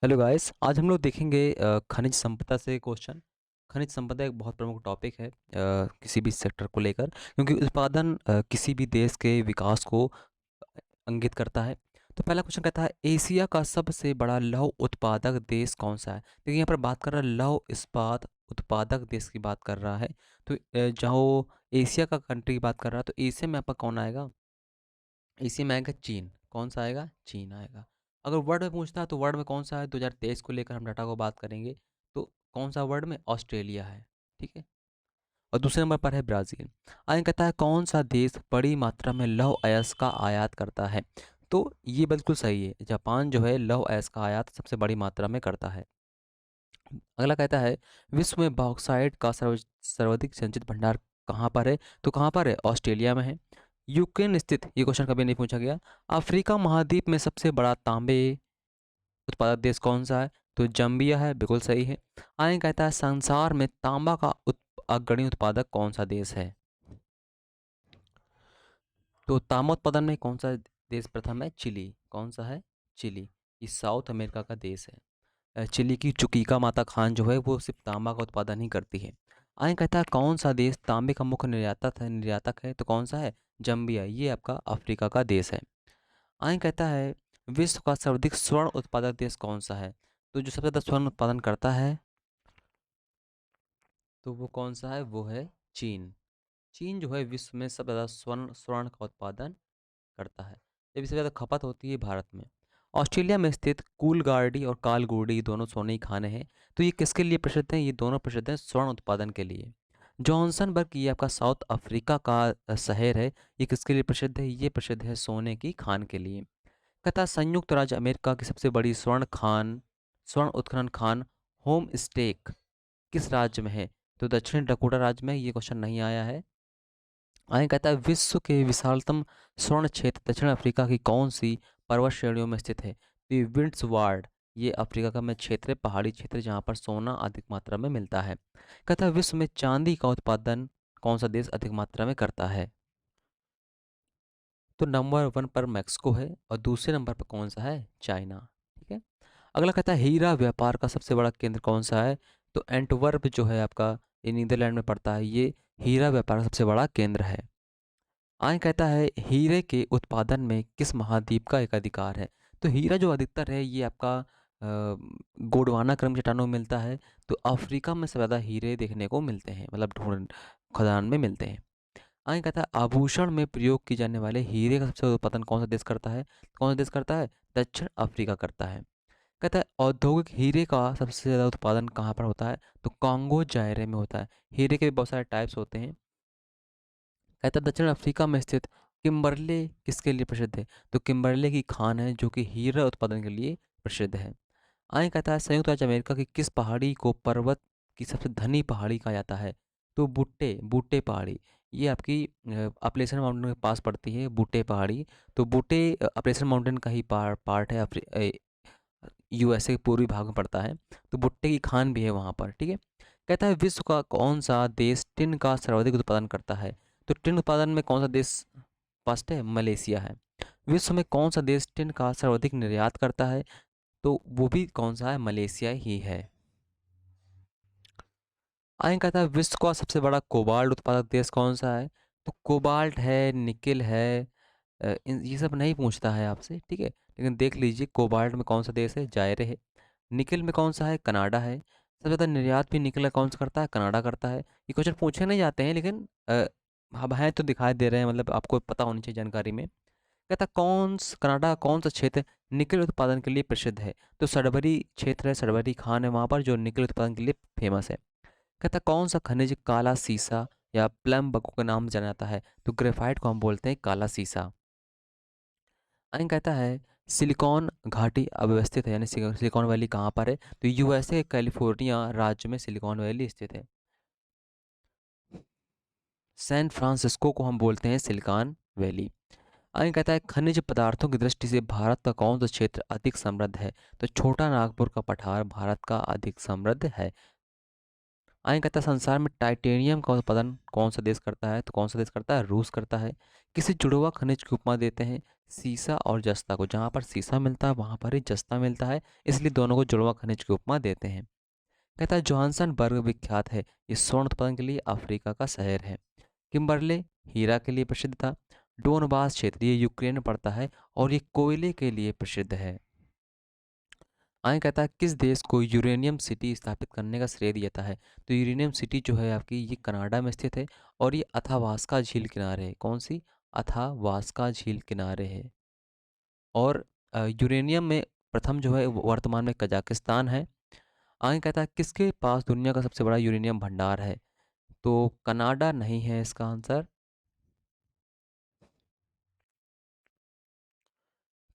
Hello guys, आज हम लोग देखेंगे खनिज संपदा से क्वेश्चन। खनिज संपदा एक बहुत प्रमुख टॉपिक है किसी भी सेक्टर को लेकर, क्योंकि उत्पादन किसी भी देश के विकास को इंगित करता है। तो पहला क्वेश्चन कहता है, एशिया का सबसे बड़ा लौह उत्पादक देश कौन सा है? देखिए यहाँ पर बात कर रहा है लौह इस्पात उत्पादक देश की बात कर रहा है। तो जहाँ वो एशिया का कंट्री की बात कर रहा है, तो एशिया में आपका कौन आएगा? एशिया में आएगा चीन। कौन सा आएगा? चीन आएगा। अगर वर्ल्ड में पूछता है तो वर्ल्ड में कौन सा है? 2023 को लेकर हम डाटा को बात करेंगे। तो कौन सा वर्ल्ड में? ऑस्ट्रेलिया है। ठीक है। और दूसरे नंबर पर है ब्राज़ील। आगे कहता है, कौन सा देश बड़ी मात्रा में लौह अयस्क का आयात करता है? तो ये बिल्कुल सही है, जापान जो है लौह अयस्क का आयात सबसे बड़ी मात्रा में करता है। अगला कहता है, विश्व में बॉक्साइट का सर्वाधिक संचित भंडार कहाँ पर है? तो कहाँ पर है? ऑस्ट्रेलिया में है। यूक्रेन स्थित, ये क्वेश्चन कभी नहीं पूछा गया, अफ्रीका महाद्वीप में सबसे बड़ा तांबे उत्पादक देश कौन सा है? तो जम्बिया है, बिल्कुल सही है। आगे कहता है, संसार में तांबा का अग्रणी उत्पादक कौन सा देश है? तो तांबा उत्पादन में कौन सा देश प्रथम है? चिली। कौन सा है? चिली। ये साउथ अमेरिका का देश है। चिली की चुकीका माता खान जो है वो सिर्फ तांबा का उत्पादन ही करती है। आगे कहता है, कौन सा देश तांबे का मुख्य निर्यातक है? तो कौन सा है? जम्बिया। ये आपका अफ्रीका का देश है। आगे कहता है, विश्व का सर्वाधिक स्वर्ण उत्पादक देश कौन सा है? तो जो सबसे ज़्यादा स्वर्ण उत्पादन करता है, तो वो कौन सा है? वो है चीन। चीन जो है विश्व में सबसे ज़्यादा स्वर्ण स्वर्ण का उत्पादन करता है, जबकि सबसे ज़्यादा खपत होती है भारत में। ऑस्ट्रेलिया में स्थित कूलगार्डी और कालगोडी दोनों सोने की खाने हैं। तो ये किसके लिए प्रसिद्ध हैं? ये दोनों प्रसिद्ध हैं स्वर्ण उत्पादन के लिए। जॉनसनबर्ग, ये आपका साउथ अफ्रीका का शहर है। ये किसके लिए प्रसिद्ध है? ये प्रसिद्ध है सोने की खान के लिए। कहता, संयुक्त राज्य अमेरिका की सबसे बड़ी स्वर्ण उत्खनन खान होम स्टेक किस राज्य में है? तो दक्षिण डकोटा राज्य में। ये क्वेश्चन नहीं आया है। आगे कहता है, विश्व के विशालतम स्वर्ण क्षेत्र दक्षिण अफ्रीका की कौन सी पर्वत श्रेणियों में स्थित है? तो ये विंड्सवार्ड, ये अफ्रीका का में क्षेत्र है, पहाड़ी क्षेत्र जहाँ पर सोना अधिक मात्रा में मिलता है। कहता है, विश्व में चांदी का उत्पादन कौन सा देश अधिक मात्रा में करता है? तो नंबर वन पर मैक्सिको है और दूसरे नंबर पर कौन सा है? चाइना। ठीक है। अगला कहता है, हीरा व्यापार का सबसे बड़ा केंद्र कौन सा है? तो एंटवर्प जो है आपका, ये नीदरलैंड में पड़ता है। ये हीरा व्यापार का सबसे बड़ा केंद्र है। आगे कहता है, हीरे के उत्पादन में किस महाद्वीप का एकाधिकार है? तो हीरा जो अधिकतर है ये आपका गोंडवाना क्रम चट्टानों में मिलता है। तो अफ्रीका में सबसे ज़्यादा हीरे देखने को मिलते हैं, मतलब ढूंढ खदान में मिलते हैं। आगे कहता है, आभूषण में प्रयोग किए जाने वाले हीरे का सबसे ज़्यादा उत्पादन कौन सा देश करता है? कौन सा देश करता है? दक्षिण अफ्रीका करता है। कहता है, औद्योगिक हीरे का सबसे ज़्यादा उत्पादन कहाँ पर होता है? तो कॉन्गो जायरे में होता है। हीरे के भी बहुत सारे टाइप्स होते हैं। कहता है, दक्षिण अफ्रीका में स्थित किम्बरले किसके लिए प्रसिद्ध है? तो किम्बरले की खान है जो कि हीरा उत्पादन के लिए प्रसिद्ध है। आगे कहता है, संयुक्त राज्य अमेरिका की किस पहाड़ी को पर्वत की सबसे घनी पहाड़ी कहा जाता है? तो बुट्टे बुट्टे पहाड़ी। ये आपकी अपलेसन माउंटेन के पास पड़ती है बुट्टे पहाड़ी। तो बुट्टे अपलेसन माउंटेन का ही पार्ट है, यूएसए के पूर्वी भाग में पड़ता है। तो भुट्टे की खान भी है वहाँ पर। ठीक है। कहता है, विश्व का कौन सा देश टिन का सर्वाधिक उत्पादन करता है? तो टिन उत्पादन में कौन सा देश फर्स्ट है? मलेशिया है। विश्व में कौन सा देश टिन का सर्वाधिक निर्यात करता है? तो वो भी कौन सा है? मलेशिया ही है। आगे कहता है, विश्व का सबसे बड़ा कोबाल्ट उत्पादक देश कौन सा है? तो कोबाल्ट है, निकिल है, ये सब नहीं पूछता है आपसे। ठीक है। लेकिन देख लीजिए, कोबाल्ट में कौन सा देश है? जायरे है। निकिल में कौन सा है? कनाडा है। सबसे ज़्यादा निर्यात भी निकिल का कौन सा करता है? कनाडा करता है। ये क्वेश्चन पूछे नहीं जाते हैं, लेकिन अब हैं तो दिखाई दे रहे हैं, मतलब आपको पता होनी चाहिए जानकारी में। कहता, कनाडा का कौन सा क्षेत्र निकिल उत्पादन के लिए प्रसिद्ध है? तो सडबरी क्षेत्र है, सडबरी खान है वहाँ पर, जो निकिल उत्पादन के लिए फेमस है। कहता, कौन सा खनिज काला सीसा या प्लम बको के नाम से जाना जाता है? तो ग्रेफाइट को हम बोलते हैं काला सीसा। आगे कहता है, सिलिकॉन घाटी अव्यवस्थित है, यानी सिलिकॉन वैली कहाँ पर है? तो यूएसए कैलिफोर्निया राज्य में सिलिकॉन वैली स्थित है। सैन फ्रांसिस्को को हम बोलते हैं सिलिकॉन वैली। आगे कहता है, खनिज पदार्थों की दृष्टि से भारत का कौन सा क्षेत्र अधिक समृद्ध है? तो छोटा नागपुर का पठार भारत का अधिक समृद्ध है। आगे कहता है, संसार में टाइटेनियम का उत्पादन कौन सा देश करता है? तो कौन सा देश करता है? रूस करता है। किसी जुड़वा खनिज की उपमा देते हैं? सीसा और जस्ता को, जहाँ पर सीसा मिलता है वहाँ पर ही जस्ता मिलता है, इसलिए दोनों को जुड़वा खनिज की उपमा देते हैं। कहता है जोहान्सनबर्ग विख्यात है, ये स्वर्ण उत्पादन के लिए अफ्रीका का शहर है। किम्बरले हीरा के लिए प्रसिद्ध था। डोनबास क्षेत्र ये यूक्रेन में पड़ता है और ये कोयले के लिए प्रसिद्ध है। आगे कहता है किस देश को यूरेनियम सिटी स्थापित करने का श्रेय दिया जाता है? तो यूरेनियम सिटी जो है आपकी ये कनाडा में स्थित है और ये अथावास्का झील किनारे है। कौन सी? अथावास्का झील किनारे है। और यूरेनियम में प्रथम जो है वो वर्तमान में कजाकिस्तान है। आगे कहता है किसके पास दुनिया का सबसे बड़ा यूरेनियम भंडार है? तो कनाडा नहीं है इसका आंसर,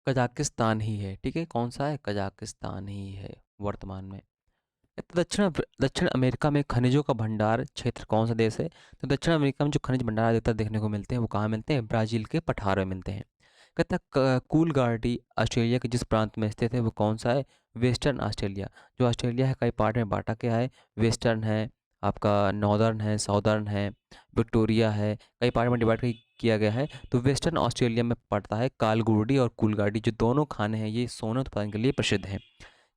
कजाकिस्तान ही है। ठीक है, कौन सा है? कजाकिस्तान ही है वर्तमान में। तो दक्षिण अमेरिका में खनिजों का भंडार क्षेत्र कौन सा देश है? तो दक्षिण अमेरिका में जो खनिज भंडार अधिकतर देखने को मिलते हैं वो कहाँ मिलते हैं? ब्राज़ील के पठार में मिलते हैं। कहता है कूलगार्डी ऑस्ट्रेलिया के जिस प्रांत में स्थित है वो कौन सा है? Western Australia. जो ऑस्ट्रेलिया है कई पार्ट में बांटा गया है, वेस्टर्न है, आपका नॉर्दर्न है, साउदर्न है, विक्टोरिया है, कई पार्ट में डिवाइड किया गया है। तो वेस्टर्न ऑस्ट्रेलिया में पड़ता है कालगुडी और कूलगार्डी, जो दोनों खाने हैं ये सोने उत्पादन के लिए प्रसिद्ध हैं।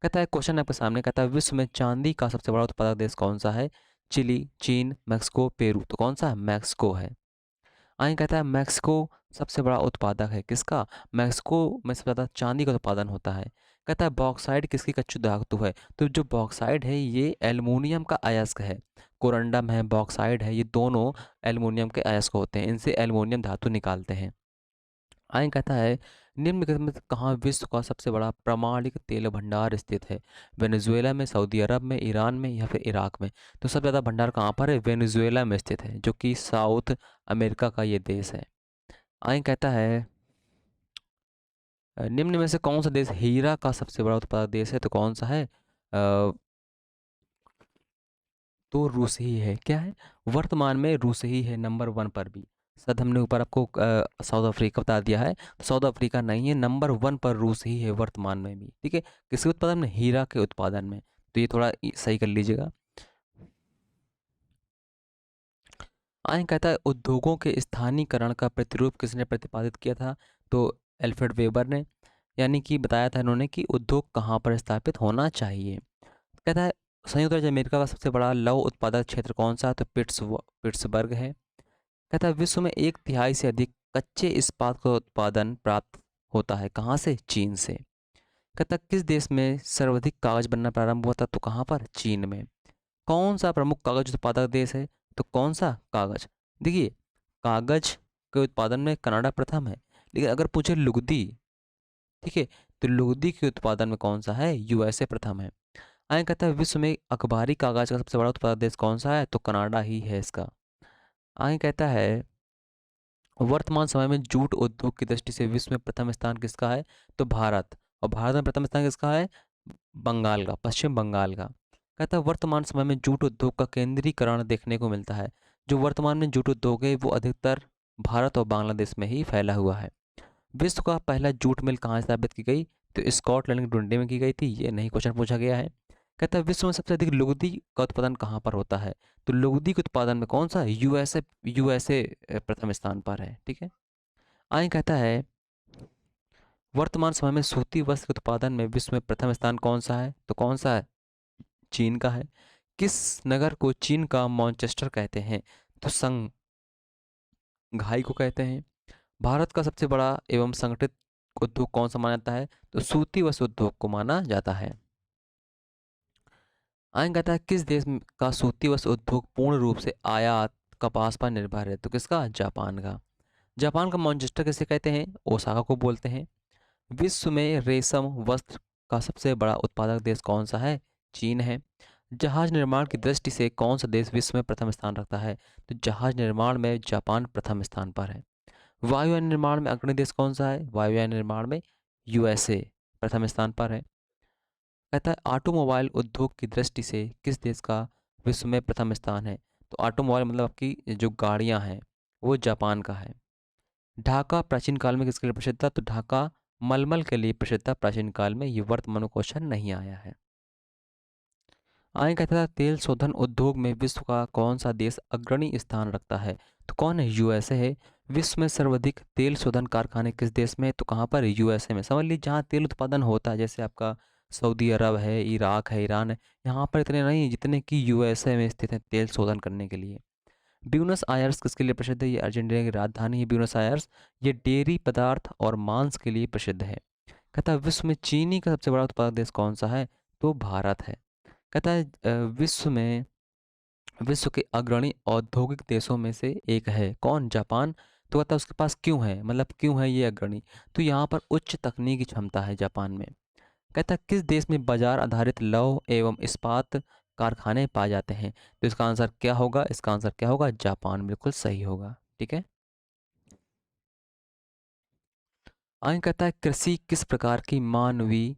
कहता है क्वेश्चन आपके सामने, कहता है विश्व में चांदी का सबसे बड़ा उत्पादक देश कौन सा है? चिली, चीन, मैक्सिको, पेरू। तो कौन सा है? मैक्सिको है। आगे कहता है मैक्सिको सबसे बड़ा उत्पादक है किसका? मैक्सिको में सबसे ज़्यादा चांदी का उत्पादन होता है। कहता है बॉक्साइड किसकी कच्ची धातु है? तो जो बॉक्साइड है ये एल्युमिनियम का अयस्क है। कोरंडम है, बॉक्साइड है, ये दोनों एल्युमिनियम के अयस्क होते हैं, इनसे एल्युमिनियम धातु निकालते हैं। आगे कहता है निम्नलिखित में से कहाँ विश्व का सबसे बड़ा प्रामाणिक तेल भंडार स्थित है? वेनेजुएला में, सऊदी अरब में, ईरान में या फिर इराक में? तो सबसे ज़्यादा भंडार कहाँ पर है? वेनेजुएला में स्थित है, जो कि साउथ अमेरिका का ये देश है। आगे कहता है निम्न में से कौन सा देश हीरा का सबसे बड़ा उत्पादक देश है? तो कौन सा है? तो रूस ही है। क्या है? वर्तमान में रूस ही है नंबर 1 पर भी। शायद हमने ऊपर आपको साउथ अफ्रीका बता दिया है, तो साउथ अफ्रीका नहीं है, नंबर 1 पर रूस ही है वर्तमान में भी। ठीक है, किसके उत्पादन में? हीरा के उत्पादन में। तो ये थोड़ा सही कर लीजिएगा। आगे कहता है उद्योगों के स्थानीयकरण का प्रतिरूप किसने प्रतिपादित किया था? तो एल्फ्रेड वेबर ने, यानी कि बताया था इन्होंने कि उद्योग कहाँ पर स्थापित होना चाहिए। कहता है संयुक्त राज्य अमेरिका का सबसे बड़ा लौह उत्पादक क्षेत्र कौन सा है? तो पिट्सबर्ग है। कहता है विश्व में 1/3 से अधिक कच्चे इस्पात का उत्पादन प्राप्त होता है कहाँ से? चीन से। कहता है किस देश में सर्वाधिक कागज बनना प्रारंभ हुआ था? तो कहाँ पर? चीन में। कौन सा प्रमुख कागज उत्पादक देश है? तो कौन सा? कागज। देखिए, कागज के उत्पादन में कनाडा प्रथम है, लेकिन अगर पूछे लुगदी, ठीक है, तो लुगदी के उत्पादन में कौन सा है? यूएसए प्रथम है। आगे कहता है विश्व में अखबारी कागज का सबसे बड़ा उत्पादक देश कौन सा है? तो कनाडा ही है इसका। आगे कहता है वर्तमान समय में जूट उद्योग की दृष्टि से विश्व में प्रथम स्थान किसका है? तो भारत। और भारत में प्रथम स्थान किसका है? बंगाल का, पश्चिम बंगाल का। कहता है वर्तमान समय में जूट उद्योग का केंद्रीकरण देखने को मिलता है। जो वर्तमान में जूट उद्योग है वो अधिकतर भारत और बांग्लादेश में ही फैला हुआ है। विश्व का पहला जूट मिल कहाँ स्थापित की गई? तो स्कॉटलैंड के डुंडी में की गई थी। ये नहीं क्वेश्चन पूछा गया है। कहता है विश्व में सबसे अधिक लुगदी का उत्पादन कहाँ पर होता है? तो लुगदी के उत्पादन में कौन सा? यूएसए। यूएसए प्रथम स्थान पर है। ठीक है। आगे कहता है वर्तमान समय में सूती वस्त्र के उत्पादन में विश्व में प्रथम स्थान कौन सा है? तो कौन सा है? चीन का है। किस नगर को चीन का मैनचेस्टर कहते हैं? तो संघाई को कहते हैं। भारत का सबसे बड़ा एवं संगठित उद्योग कौन सा माना जाता है? तो सूती वस्त्र उद्योग को माना जाता है। आगे कहता है किस देश का सूती वस्त्र उद्योग पूर्ण रूप से आयात कपास पर निर्भर है? तो किसका? जापान का। जापान का मैनचेस्टर किसे कहते हैं? ओसाका को बोलते हैं। विश्व में रेशम वस्त्र का सबसे बड़ा उत्पादक देश कौन सा है? चीन है। जहाज निर्माण की दृष्टि से कौन सा देश विश्व में प्रथम स्थान रखता है? तो जहाज निर्माण में जापान प्रथम स्थान पर है। वायुयान निर्माण में अग्रणी देश कौन सा है? वायुयान निर्माण में यूएसए प्रथम स्थान पर है। कहता है ऑटोमोबाइल उद्योग की दृष्टि से किस देश का विश्व में प्रथम स्थान है? तो ऑटोमोबाइल मतलब आपकी जो गाड़ियां हैं वो जापान का है। ढाका प्राचीन काल में किसके लिए प्रसिद्ध था? तो ढाका मलमल के लिए प्रसिद्ध था प्राचीन काल में। ये वर्तमान में क्वेश्चन नहीं आया है। आगे कहता था तेल शोधन उद्योग में विश्व का कौन सा देश अग्रणी स्थान रखता है? तो कौन है? यूएसए है। विश्व में सर्वाधिक तेल शोधन कारखाने किस देश में है? तो कहाँ पर? यूएसए में। समझ लीजिए जहाँ तेल उत्पादन होता है, जैसे आपका सऊदी अरब है, इराक है, ईरान है, यहाँ पर इतने नहीं जितने कि यूएसए में स्थित है तेल शोधन करने के लिए। ब्यूनस आयर्स किसके लिए प्रसिद्ध है? ये अर्जेंटीना की राजधानी है ब्यूनस आयर्स। ये डेयरी पदार्थ और मांस के लिए प्रसिद्ध है। कहता है विश्व में चीनी का सबसे बड़ा उत्पादक देश कौन सा है? तो भारत है। कहता है विश्व के अग्रणी औद्योगिक देशों में से एक है कौन? जापान। तो कहता है उसके पास क्यों है, मतलब क्यों है ये अग्रणी? तो यहाँ पर उच्च तकनीकी क्षमता है जापान में। कहता है किस देश में बाजार आधारित लौह एवं इस्पात कारखाने पाए जाते हैं? तो इसका आंसर क्या होगा? इसका आंसर क्या होगा? जापान। बिल्कुल सही होगा। ठीक है। आगे कहता है कृषि किस प्रकार की मानवीय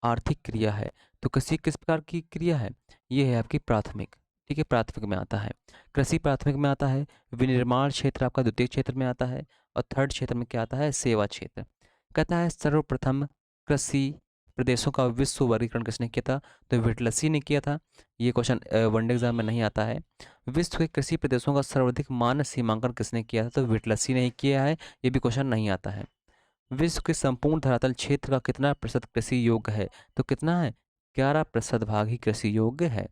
आर्थिक क्रिया है? तो कृषि किस प्रकार की क्रिया है? ये है आपकी प्राथमिक। ठीक है, प्राथमिक में आता है। कृषि प्राथमिक में आता है। विनिर्माण क्षेत्र आपका द्वितीय क्षेत्र में आता है। और थर्ड क्षेत्र में क्या आता है? सेवा क्षेत्र। कहता है सर्वप्रथम कृषि प्रदेशों का विश्व वर्गीकरण किसने किया था? तो विटलसी ने किया था। ये क्वेश्चन वनडे एग्जाम में नहीं आता है। विश्व के कृषि प्रदेशों का सर्वाधिक मानक सीमांकन किसने किया था? तो विटलसी ने ही किया है। ये भी क्वेश्चन नहीं आता है। विश्व के संपूर्ण धरातल क्षेत्र का कितना प्रतिशत कृषि योग्य है? तो कितना है? 11% भाग ही कृषि योग्य है।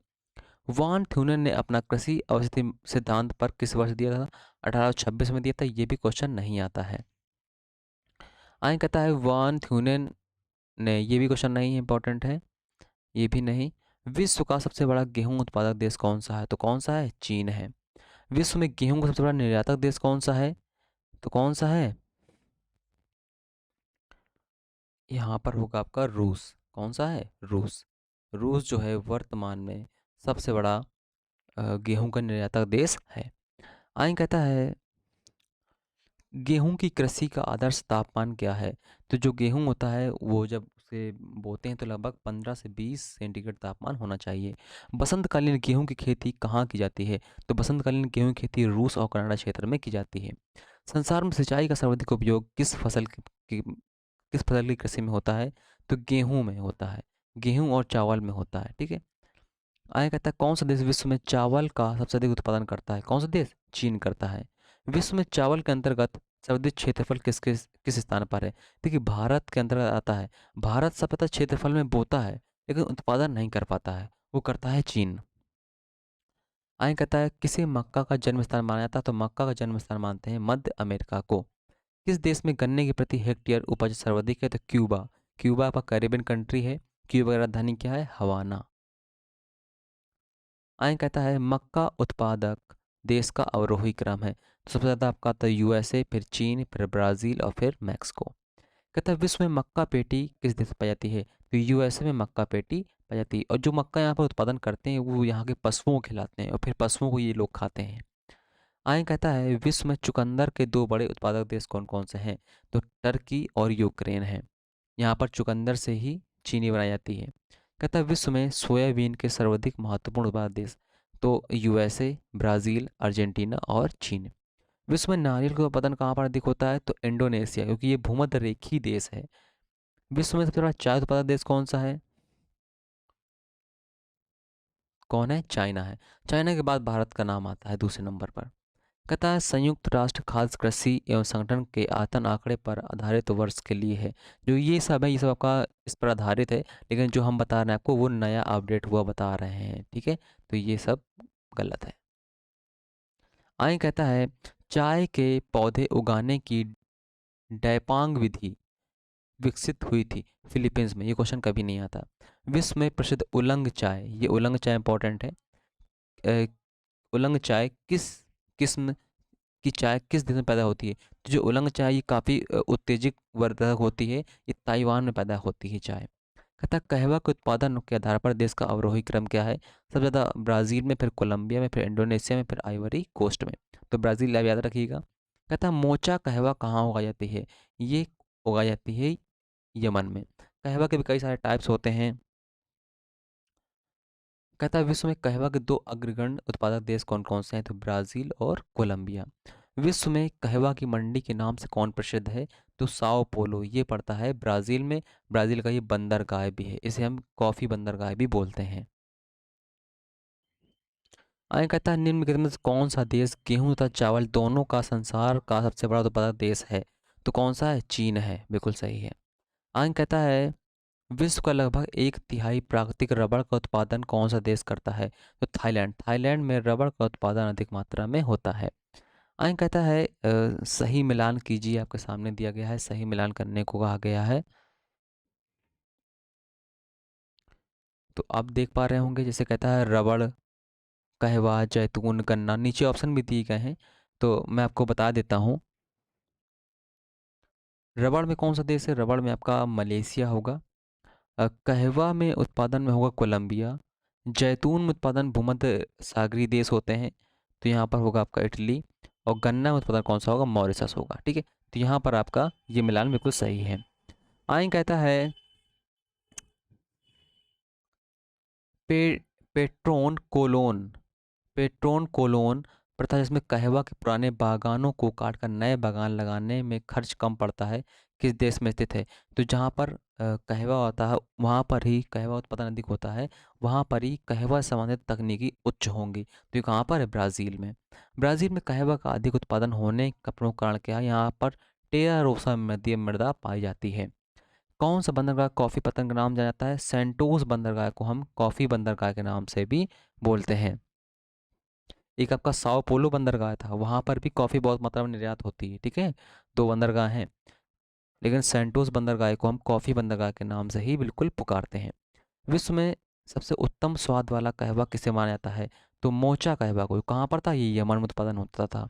वान थ्यूनेन ने अपना कृषि अवस्थिति सिद्धांत पर किस वर्ष दिया था? 1826 में दिया था। ये भी क्वेश्चन नहीं आता है। आगे कहता है वान थ्यूनेन ने, ये भी क्वेश्चन नहीं है, इंपॉर्टेंट है। ये भी नहीं। विश्व का सबसे बड़ा गेहूं उत्पादक देश कौन सा है? तो कौन सा है? चीन है। विश्व में गेहूं का सबसे बड़ा निर्यातक देश कौन सा है? तो कौन सा है? यहाँ पर होगा आपका रूस। कौन सा है? रूस। रूस जो है वर्तमान में सबसे बड़ा गेहूं का निर्यातक देश है। आगे कहता है गेहूं की कृषि का आदर्श तापमान क्या है? तो जो गेहूं होता है वो जब उसे बोते हैं तो लगभग 15 से 20 सेंटीग्रेड तापमान होना चाहिए। बसंतकालीन गेहूं की खेती कहाँ की जाती है? तो बसंतकालीन गेहूं की खेती रूस और कनाडा क्षेत्र में की जाती है। संसार में सिंचाई का सर्वाधिक उपयोग किस फसल की कृषि में होता है? तो गेहूं में होता है। गेहूं और चावल में होता है। ठीक है। आगे कहता है कौन सा देश विश्व में चावल का सबसे अधिक उत्पादन करता है? कौन सा देश? चीन करता है। विश्व में चावल के अंतर्गत सर्वाधिक क्षेत्रफल किस स्थान पर है? देखिए भारत के अंतर्गत आता है। भारत सब पता क्षेत्रफल में बोता है लेकिन उत्पादन नहीं कर पाता है, वो करता है चीन। आगे कहता है किसे मक्का का जन्म स्थान माना जाता है? तो मक्का का जन्म स्थान मानते हैं मध्य अमेरिका को। किस देश में गन्ने की प्रति हेक्टेयर उपज सर्वाधिक है? तो क्यूबा। क्यूबा का कैरेबियन कंट्री है। क्यूबा की राजधानी क्या है? हवाना। आगे कहता है मक्का उत्पादक देश का अवरोही क्रम है। तो सबसे ज़्यादा आपका आता है यूएसए, फिर चीन, फिर ब्राज़ील और फिर मैक्सिको। कहता है विश्व में मक्का पेटी किस देश में पाई जाती है? तो यूएसए में मक्का पेटी पाई जाती है। और जो मक्का यहाँ पर उत्पादन करते हैं वो यहाँ के पशुओं को खिलाते हैं और फिर पशुओं को ये लोग खाते हैं। आगे कहता है विश्व में चुकंदर के दो बड़े उत्पादक देश कौन कौन से हैं? तो टर्की और यूक्रेन है। यहाँ पर चुकंदर से ही चीनी बनाई जाती है। कहता है विश्व में सोयाबीन के सर्वाधिक महत्वपूर्ण उत्पादक देश? तो यूएसए, ब्राज़ील, अर्जेंटीना और चीन। विश्व में नारियल का उत्पादन कहाँ पर अधिक होता है? तो इंडोनेशिया, क्योंकि ये भूमध्य रेखीय देश है। विश्व में सबसे बड़ा चाय उत्पादक देश कौन सा है? कौन है? चाइना है। चाइना के बाद भारत का नाम आता है दूसरे नंबर पर। कहता है संयुक्त राष्ट्र खाद्य कृषि एवं संगठन के आयतन आंकड़े पर आधारित वर्ष के लिए है। जो ये सब है ये सब आपका इस पर आधारित है, लेकिन जो हम बता रहे हैं आपको वो नया अपडेट हुआ बता रहे हैं। ठीक है, तो ये सब गलत है। आगे कहता है चाय के पौधे उगाने की डैपांग विधि विकसित हुई थी फिलीपींस में। ये क्वेश्चन कभी नहीं आता। विश्व में प्रसिद्ध उलंग चाय, ये उलंग चाय इंपॉर्टेंट है। अ, उलंग चाय किस किस्म कि चाय किस देश में पैदा होती है? तो जो उलंग चाय ये काफ़ी उत्तेजक वर्धक होती है। ये ताइवान में पैदा होती है चाय। कहता है कहवा के उत्पादन के आधार पर देश का अवरोही क्रम क्या है? सबसे ज़्यादा ब्राज़ील में, फिर कोलंबिया में, फिर इंडोनेशिया में, फिर आइवरी कोस्ट में। तो ब्राज़ील आप याद रखिएगा। कहता है मोचा कहवा कहाँ उगाई जाती है? ये उगाई जाती है यमन में। कहवा के भी कई सारे टाइप्स होते हैं। कहता है विश्व में कहवा के दो अग्रगण्य उत्पादक देश कौन कौन से हैं? तो ब्राज़ील और कोलंबिया। विश्व में कहवा की मंडी के नाम से कौन प्रसिद्ध है? तो साओ पोलो, ये पड़ता है ब्राज़ील में। ब्राज़ील का ये बंदरगाह भी है, इसे हम कॉफ़ी बंदरगाह भी बोलते हैं। आगे कहता है निम्नलिखित में से कौन सा देश गेहूं तथा चावल दोनों का संसार का सबसे बड़ा उत्पादक देश है? तो कौन सा है? चीन है, बिल्कुल सही है। आगे कहता है विश्व का लगभग एक तिहाई प्राकृतिक रबड़ का उत्पादन कौन सा देश करता है? तो थाईलैंड। थाईलैंड में रबड़ का उत्पादन अधिक मात्रा में होता है। आगे कहता है सही मिलान कीजिए, आपके सामने दिया गया है, सही मिलान करने को कहा गया है। तो आप देख पा रहे होंगे, जैसे कहता है रबड़, कहवा, जैतून, गन्ना, नीचे ऑप्शन भी दिए गए हैं, तो मैं आपको बता देता हूँ। रबड़ में कौन सा देश है? रबड़ में आपका मलेशिया होगा। कहवा में उत्पादन में होगा कोलंबिया। जैतून में उत्पादन भूमध्य सागरीय देश होते हैं, तो यहाँ पर होगा आपका इटली। और गन्ना में उत्पादन कौन सा होगा? मॉरिशस होगा। ठीक है, तो यहाँ पर आपका ये मिलान बिल्कुल सही है। आगे कहता है पे पेट्रोन कोलोन, पेट्रोन कोलोन प्रथा जिसमें कहवा के पुराने बागानों को काटकर नए बागान लगाने में खर्च कम पड़ता है, किस देश में स्थित है? तो जहाँ पर कहवा होता है वहाँ पर ही कहवा उत्पादन अधिक होता है, वहाँ पर ही कहवा से संबंधित तकनीकी उच्च होंगी। तो ये कहाँ पर है? ब्राज़ील में। ब्राज़ील में कहवा का अधिक उत्पादन होने का प्रमुख कारण क्या है? यहाँ पर टेरा रोसा मध्य मृदा पाई जाती है। कौन सा बंदरगाह कॉफ़ी पतन का नाम जाना जाता है? सेंटोस बंदरगाह को हम कॉफ़ी बंदरगाह के नाम से भी बोलते हैं। एक आपका साओ पोलो बंदरगाह था, वहाँ पर भी कॉफ़ी बहुत मात्रा में निर्यात होती है। ठीक है, दो बंदरगाह हैं, लेकिन सेंटोस बंदरगाह को हम कॉफ़ी बंदरगाह के नाम से ही बिल्कुल पुकारते हैं। विश्व में सबसे उत्तम स्वाद वाला कहवा किसे माना जाता है? तो मोचा कहवा को। कहाँ पर था? ये यमन में उत्पादन होता था।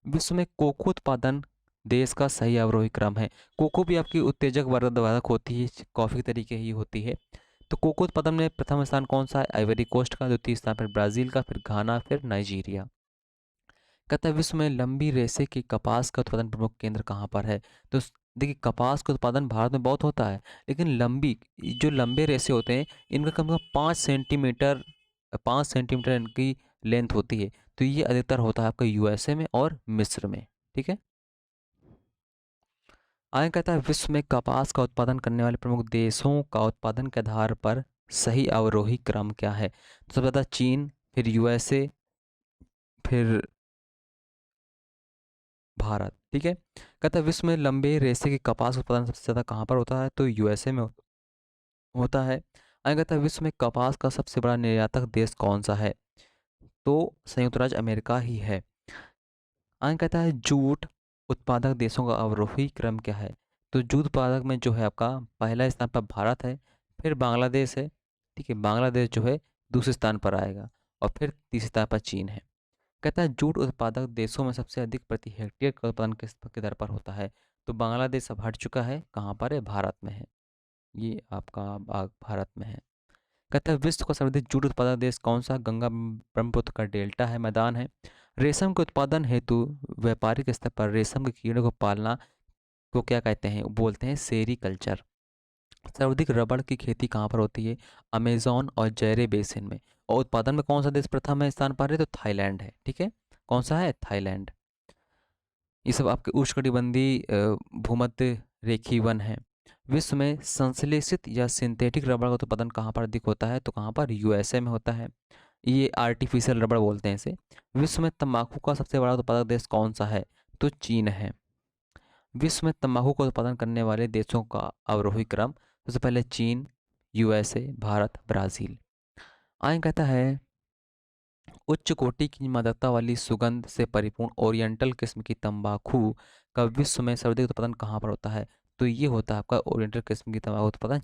विश्व में कोको उत्पादन देश का सही अवरोही क्रम है। कोको भी आपकी उत्तेजक वर्धक होती है, कॉफ़ी के तरीके ही होती है। तो कोको उत्पादन में प्रथम स्थान कौन सा है? आइवरी कोस्ट का। द्वितीय स्थान फिर ब्राज़ील का, फिर घाना, फिर नाइजीरिया। कहता है विश्व में लंबी रेशे की कपास का उत्पादन प्रमुख केंद्र कहाँ पर है? तो देखिए कपास का उत्पादन भारत में बहुत होता है, लेकिन लंबी जो लंबे रेशे होते हैं इनका कम से कम 5 सेंटीमीटर, 5 सेंटीमीटर इनकी लेंथ होती है। तो ये अधिकतर होता है आपका यूएसए में और मिस्र में। ठीक है, आगे कहता है विश्व में कपास का उत्पादन करने वाले प्रमुख देशों का उत्पादन के आधार पर सही अवरोही क्रम क्या है? तो सबसे ज़्यादा चीन, फिर यूएसए, फिर भारत। ठीक है, कहता है विश्व में लंबे रेशे के कपास उत्पादन सबसे ज़्यादा कहाँ पर होता है? तो यूएसए में होता है। आगे कहता है विश्व में कपास का सबसे बड़ा निर्यातक देश कौन सा है? तो संयुक्त राज्य अमेरिका ही है। आगे कहता है जूट उत्पादक देशों का अवरोही क्रम क्या है? तो जूट उत्पादक में जो है आपका पहला स्थान पर भारत है, फिर बांग्लादेश है। ठीक है, बांग्लादेश जो है दूसरे स्थान पर आएगा, और फिर तीसरे स्थान पर चीन है। कहता है जूट उत्पादक देशों में सबसे अधिक प्रति हेक्टेयर का उत्पादन किस दर पर होता है? तो बांग्लादेश अब हट चुका है, कहाँ पर है? भारत में है। ये आपका भाग भारत में है। कहता है विश्व का सर्वाधिक जूट उत्पादक देश कौन सा? गंगा ब्रह्मपुत्र का डेल्टा है, मैदान है। रेशम के उत्पादन हेतु व्यापारिक स्तर पर रेशम के कीड़े को पालना को क्या कहते हैं? बोलते हैं सेरीकल्चर। सर्वाधिक रबड़ की खेती कहाँ पर होती है? अमेजोन और जैरे बेसिन में। और उत्पादन में कौन सा देश प्रथम है स्थान पर है? तो थाईलैंड है। ठीक है, कौन सा है? थाईलैंड। ये सब आपके उष्णकटिबंधीय भूमध्य रेखीय वन है। विश्व में संश्लेषित या सिंथेटिक रबड़ का उत्पादन कहाँ पर अधिक होता है? तो कहाँ पर? यूएसए में होता है। ये आर्टिफिशियल रबड़ बोलते हैं इसे। विश्व में तंबाकू का सबसे बड़ा उत्पादक देश कौन सा है? तो चीन है। विश्व में तंबाकू का उत्पादन करने वाले देशों का अवरोही क्रम, सबसे पहले चीन, यूएसए, भारत, ब्राज़ील। आगे कहता है उच्च कोटि की मादकता वाली सुगंध से परिपूर्ण ओरिएंटल किस्म की तंबाकू का विश्व में सर्वाधिक उत्पादन कहाँ पर होता है? तो ये होता है आपका ओरिएंटल किस्म की तंबाकू उत्पादन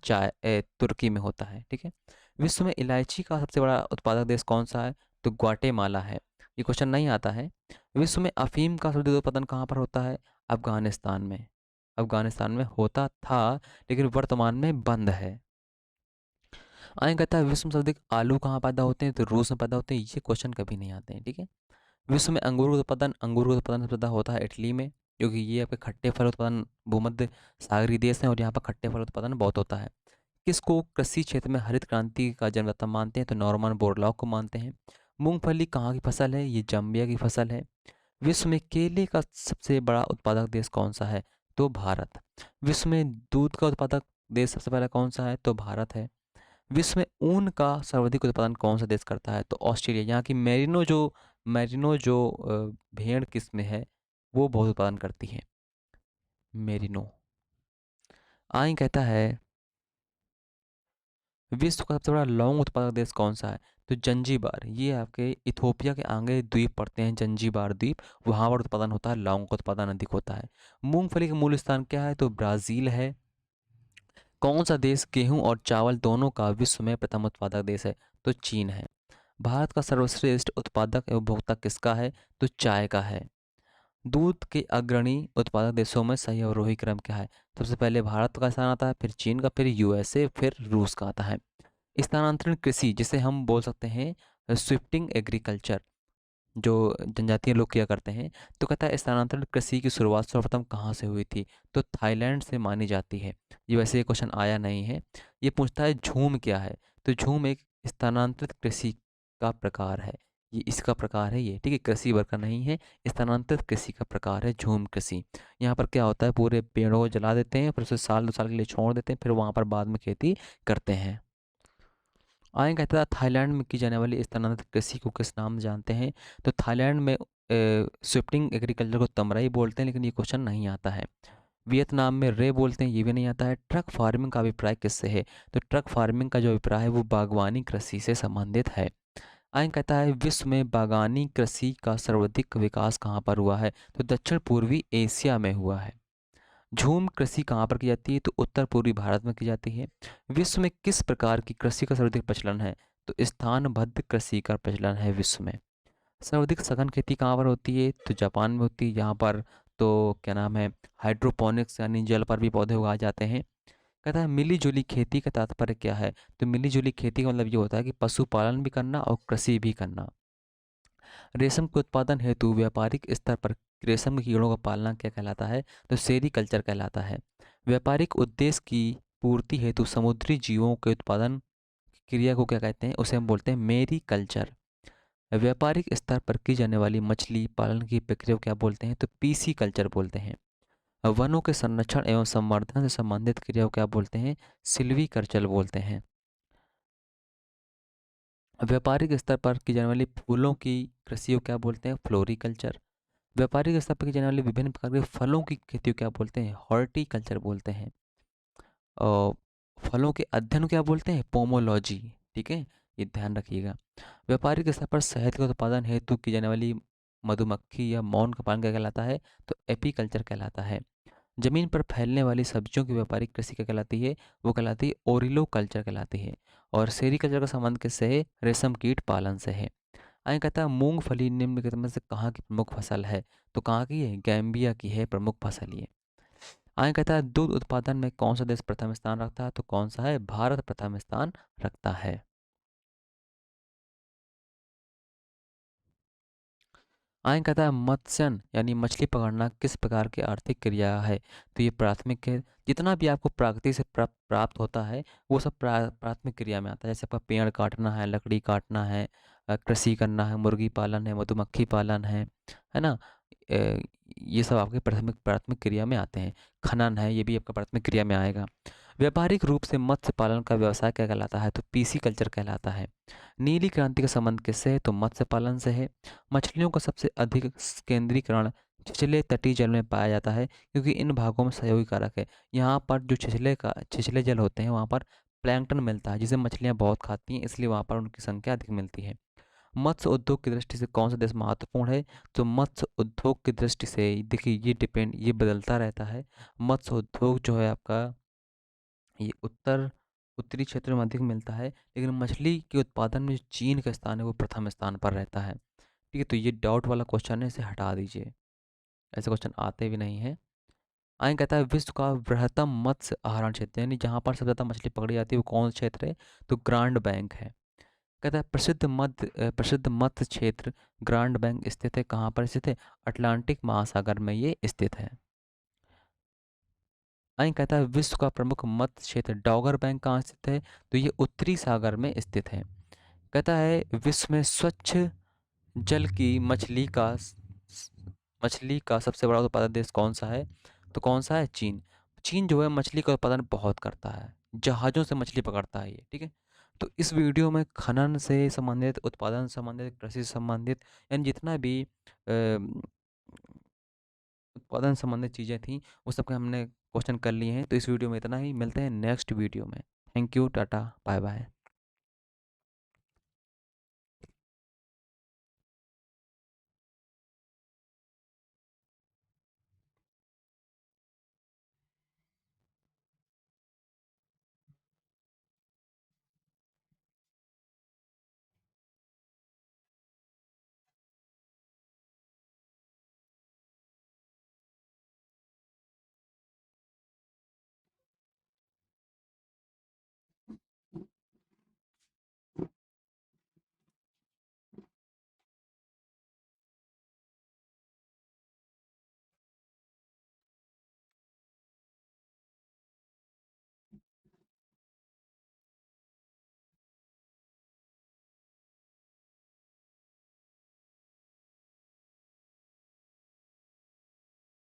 तुर्की में होता है। ठीक है, विश्व में इलायची का सबसे बड़ा उत्पादक देश कौन सा है? तो ग्वाटेमाला है। ये क्वेश्चन नहीं आता है। विश्व में अफीम का सर्वाधिक उत्पादन कहाँ पर होता है? अफगानिस्तान में। अफगानिस्तान में होता था, लेकिन वर्तमान में बंद है। आगे कहता है विश्व में सर्वाधिक आलू कहाँ पैदा होते हैं? तो रूस में पैदा होते हैं। ये क्वेश्चन कभी नहीं आते हैं। ठीक है, विश्व में अंगूर का उत्पादन सबसे ज़्यादा होता है इटली में, क्योंकि ये आपके खट्टे फल उत्पादन भूमध्य सागरीय देश है और यहाँ पर खट्टे फल उत्पादन बहुत होता है। किसको कृषि क्षेत्र में हरित क्रांति का जन्मदाता मानते हैं? तो नॉर्मन बोरलॉग को मानते हैं। मूंगफली कहाँ की फसल है? ये जाम्बिया की फसल है। विश्व में केले का सबसे बड़ा उत्पादक देश कौन सा है? तो भारत। विश्व में दूध का उत्पादक देश सबसे पहला कौन सा है? तो भारत है। विश्व में ऊन का सर्वाधिक उत्पादन कौन सा देश करता है? तो ऑस्ट्रेलिया। यहाँ की मेरिनो जो भेड़ किस्में है वो बहुत उत्पादन करती है, मेरिनो। आगे कहता है विश्व का सबसे बड़ा लौंग उत्पादक देश कौन सा है? तो जंजीबार। ये आपके इथोपिया के आगे द्वीप पड़ते हैं, जंजीबार द्वीप, वहाँ पर उत्पादन होता है, लौंग का उत्पादन अधिक होता है। मूंगफली का मूल स्थान क्या है? तो ब्राज़ील है। कौन सा देश गेहूं और चावल दोनों का विश्व में प्रथम उत्पादक देश है? तो चीन है। भारत का सर्वश्रेष्ठ उत्पादक एवं उपभोक्ता किसका है? तो चाय का है। दूध के अग्रणी उत्पादक देशों में सही अवरोही क्रम क्या है? सबसे पहले भारत का स्थान आता है, फिर चीन का, फिर यूएसए, फिर रूस का आता है। स्थानांतरण कृषि जिसे हम बोल सकते हैं स्विफ्टिंग एग्रीकल्चर, जो जनजातीय लोग किया करते हैं। तो कहता है स्थानांतरण कृषि की शुरुआत सर्वप्रथम कहाँ से हुई थी? तो थाईलैंड से मानी जाती है। ये वैसे ये क्वेश्चन आया नहीं है। ये पूछता है झूम क्या है? तो झूम एक स्थानांतरित कृषि का प्रकार है। ये इसका प्रकार है ये, ठीक है, कृषि वर्ग का नहीं है, स्थानांतरित कृषि का प्रकार है झूम कृषि। यहाँ पर क्या होता है, पूरे पेड़ों को जला देते हैं, फिर उसे साल 2 साल के लिए छोड़ देते हैं, फिर वहाँ पर बाद में खेती करते हैं। आगे कहता था थाईलैंड में की जाने वाली स्थानांतरित कृषि को किस नाम से जानते हैं? तो थाईलैंड में स्विफ्टिंग एग्रीकल्चर को तमराई बोलते हैं, लेकिन ये क्वेश्चन नहीं आता है। वियतनाम में रे बोलते हैं, ये भी नहीं आता है। ट्रक फार्मिंग का अभिप्राय किससे है? तो ट्रक फार्मिंग का जो अभिप्राय है वो बागवानी कृषि से संबंधित है। आगे कहता है विश्व में बागानी कृषि का सर्वाधिक विकास कहाँ पर हुआ है? तो दक्षिण पूर्वी एशिया में हुआ है। झूम कृषि कहाँ पर की जाती है? तो उत्तर पूर्वी भारत में की जाती है। विश्व में किस प्रकार की कृषि का सर्वाधिक प्रचलन है? तो स्थानबद्ध कृषि का प्रचलन है विश्व में। सर्वाधिक सघन खेती कहाँ पर होती है? तो जापान में होती है। यहाँ पर तो क्या नाम है, हाइड्रोपोनिक्स यानी जल पर भी पौधे उगाए जाते हैं। कहता है मिली जुली खेती का तात्पर्य क्या है? तो मिली जुली खेती का मतलब ये होता है कि पशुपालन भी करना और कृषि भी करना। रेशम के उत्पादन हेतु व्यापारिक स्तर पर रेशम के कीड़ों का पालना क्या कहलाता है? तो सेरीकल्चर कहलाता है। व्यापारिक उद्देश्य की पूर्ति हेतु समुद्री जीवों के उत्पादन की क्रिया को क्या कहते हैं? उसे हम बोलते हैं मेरीकल्चर। व्यापारिक स्तर पर की जाने वाली मछली पालन की प्रक्रिया को क्या बोलते हैं? तो पीसी कल्चर बोलते हैं। वनों के संरक्षण एवं संवर्धन से संबंधित क्रिया को क्या बोलते हैं? सिल्वी कल्चर बोलते हैं। व्यापारिक स्तर पर की जाने वाली फूलों की कृषि को क्या बोलते हैं? फ्लोरिकल्चर। व्यापारिक स्तर पर की जाने वाली विभिन्न प्रकार के फलों की खेती को क्या बोलते हैं? हॉर्टिकल्चर बोलते हैं। और फलों के अध्ययन को क्या बोलते हैं? पोमोलॉजी। ठीक है, ये ध्यान रखिएगा। व्यापारिक स्तर पर शहद के उत्पादन हेतु की जाने वाली मधुमक्खी या मौन का पालन क्या कहलाता है? तो एपीकल्चर कहलाता है। जमीन पर फैलने वाली सब्जियों की व्यापारिक कृषि क्या कहलाती है? वो कहलाती है ओरिलो कल्चर कहलाती है। और सेरीकल्चर का संबंध किससे है? रेशम कीट पालन से है। आगे कहता है मूंगफली निम्नलिखित में से कहाँ की प्रमुख फसल है? तो कहाँ की है? गैम्बिया की है प्रमुख फसल ये। आगे कहता है दूध उत्पादन में कौन सा देश प्रथम स्थान रखता है? तो कौन सा है? भारत प्रथम स्थान रखता है। आगे कहता है मत्स्यन यानी मछली पकड़ना किस प्रकार की आर्थिक क्रिया है? तो ये प्राथमिक है। जितना भी आपको प्रकृति से प्राप्त होता है वो सब प्राथमिक क्रिया में आता है। जैसे आपका पेड़ काटना है, लकड़ी काटना है, कृषि करना है, मुर्गी पालन है, मधुमक्खी पालन है ना? ये सब आपके प्राथमिक प्राथमिक क्रिया में आते हैं। खनन है, ये भी आपका प्राथमिक क्रिया में आएगा। व्यापारिक रूप से मत्स्य पालन का व्यवसाय क्या कहलाता है? तो पीसी कल्चर कहलाता है। नीली क्रांति का संबंध किससे है? तो मत्स्य पालन से है। मछलियों का सबसे अधिक केंद्रीकरण छिछले तटीय जल में पाया जाता है, क्योंकि इन भागों में सहयोगी कारक है। यहाँ पर जो छिछले जल होते हैं वहाँ पर प्लैंकटन मिलता है, जिसे मछलियाँ बहुत खाती हैं, इसलिए वहाँ पर उनकी संख्या अधिक मिलती है। मत्स्य उद्योग की दृष्टि से कौन सा देश महत्वपूर्ण है? तो मत्स्य उद्योग की दृष्टि से देखिए ये बदलता रहता है। मत्स्य उद्योग जो है आपका ये उत्तरी क्षेत्र में अधिक मिलता है, लेकिन मछली के उत्पादन में जो चीन का स्थान है वो प्रथम स्थान पर रहता है। ठीक है, तो ये डाउट वाला क्वेश्चन है, इसे हटा दीजिए, ऐसे क्वेश्चन आते भी नहीं है। आगे कहता है विश्व का बृहत्तम मत्स्य आहरण क्षेत्र, यानी जहाँ पर सबसे ज़्यादा मछली पकड़ी जाती है वो कौन सा क्षेत्र है? तो ग्रांड बैंक है। कहता है प्रसिद्ध मत्स्य क्षेत्र ग्रांड बैंक स्थित है, कहाँ पर स्थित है? अटलांटिक महासागर में ये स्थित है। आगे कहता है विश्व का प्रमुख मत्स्य क्षेत्र डॉगर बैंक कहाँ स्थित है? तो ये उत्तरी सागर में स्थित है। कहता है विश्व में स्वच्छ जल की मछली का सबसे बड़ा उत्पादक देश कौन सा है? तो कौन सा है? चीन। चीन जो है मछली का उत्पादन बहुत करता है, जहाज़ों से मछली पकड़ता है ये, ठीक है। तो इस वीडियो में खनन से संबंधित, उत्पादन संबंधित, कृषि से संबंधित, यानी जितना भी उत्पादन संबंधित चीज़ें थी वो सब के हमने क्वेश्चन कर लिए हैं। तो इस वीडियो में इतना ही, मिलते हैं नेक्स्ट वीडियो में। Thank you, tata, bye bye.